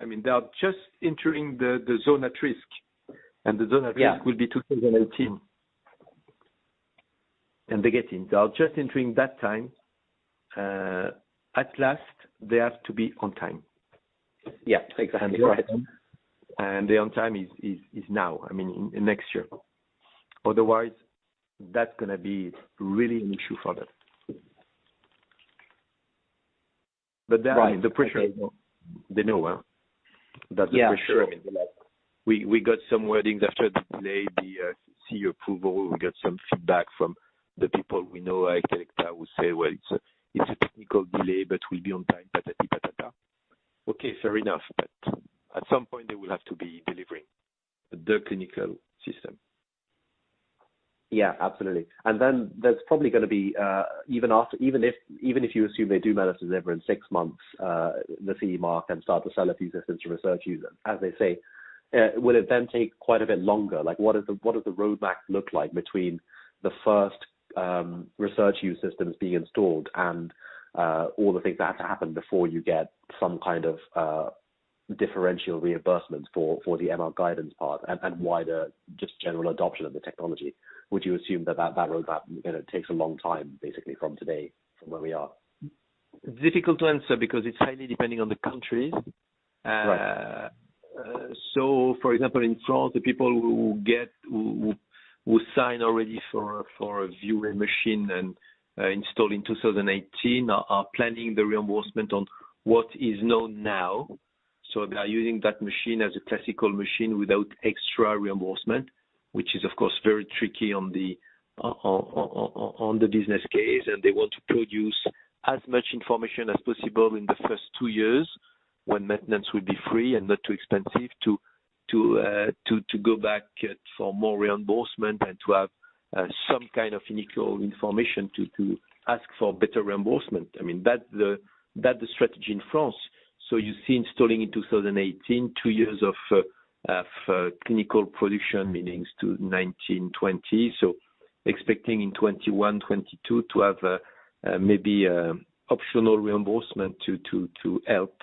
mean, they are just entering the zone at risk, and the zone at risk will be 2018. And they get in. They are just entering that time. At last, they have to be on time. Yeah, exactly. Right. And the on time is now, I mean, in next year. Otherwise, that's going to be really an issue for them. But that, I mean, the pressure, they know, that's the pressure. Sure. I mean, we got some wordings after the delay, the CE approval. We got some feedback from the people we know at Telecta who say, well, it's a technical delay, but we'll be on time, patati patata. Okay, fair enough. But at some point, they will have to be delivering the clinical system. Yeah, absolutely. And then there's probably going to be even if you assume they do manage to deliver in 6 months the CE mark and start to sell a few systems to research users, as they say, will it then take quite a bit longer? Like, what does the roadmap look like between the first research use systems being installed and all the things that have to happen before you get some kind of differential reimbursement for the MR guidance part and wider just general adoption of the technology? Would you assume that roadmap takes a long time, basically, from today, from where we are? It's difficult to answer because it's highly depending on the countries. Right. So, for example, in France, the people who sign already for a ViewRay machine and installed in 2018 are planning the reimbursement on what is known now. So they are using that machine as a classical machine without extra reimbursement, which is, of course, very tricky on the business case, and they want to produce as much information as possible in the first 2 years when maintenance will be free and not too expensive to go back for more reimbursement and to have some kind of initial information to ask for better reimbursement. I mean, that's the strategy in France. So you see installing in 2018, 2 years of clinical production, meaning to 1920. So expecting in 21, 22 to have maybe optional reimbursement to help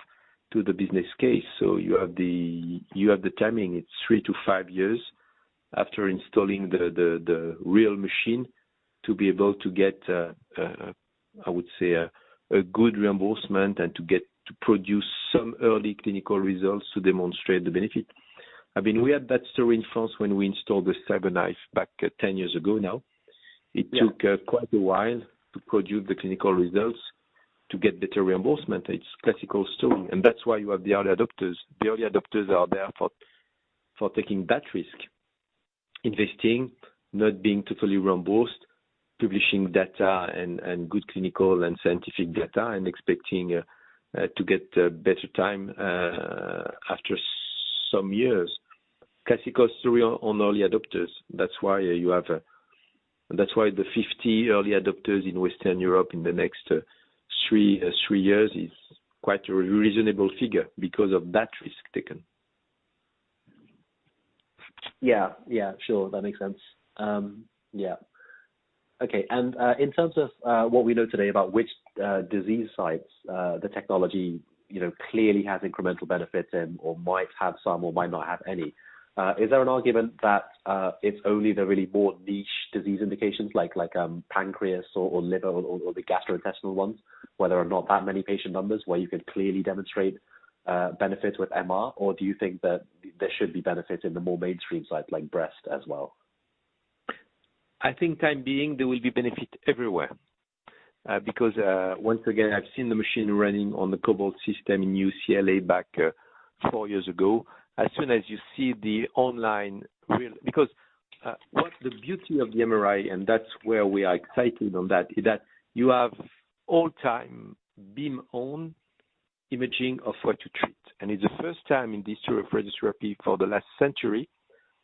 to the business case. So you have the timing. It's 3 to 5 years after installing the real machine to be able to get, I would say, a good reimbursement and to produce some early clinical results to demonstrate the benefit. I mean, we had that story in France when we installed the CyberKnife back 10 years ago now. It took quite a while to produce the clinical results to get better reimbursement. It's classical story. And that's why you have the early adopters. The early adopters are there for taking that risk, investing, not being totally reimbursed, publishing data and good clinical and scientific data and expecting to get better time after some years. Classical story on early adopters. That's why you have. That's why the 50 early adopters in Western Europe in the next 3 years is quite a reasonable figure because of that risk taken. Yeah, sure, that makes sense. Yeah. Okay, and in terms of what we know today about which disease sites the technology, clearly has incremental benefits in, or might have some, or might not have any, is there an argument that it's only the really more niche disease indications like pancreas or liver or the gastrointestinal ones, where there are not that many patient numbers, where you can clearly demonstrate benefits with MR, or do you think that there should be benefits in the more mainstream sites like breast as well? I think time being there will be benefit everywhere because once again I've seen the machine running on the Cobalt system in UCLA back 4 years ago. As soon as you see the online because what the beauty of the MRI, and that's where we are excited on that, is that you have all-time beam-on imaging of what you treat. And it's the first time in the history of radiotherapy for the last century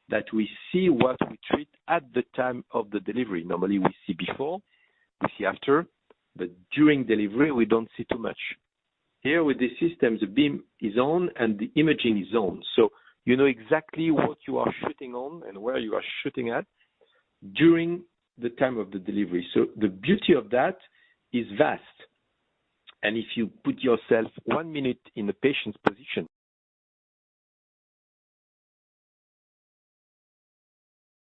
that we see what we treat at the time of the delivery. Normally we see before, we see after, but during delivery we don't see too much. Here with this system, the beam is on and the imaging is on. So you know exactly what you are shooting on and where you are shooting at during the time of the delivery. So the beauty of that is vast. And if you put yourself 1 minute in the patient's position,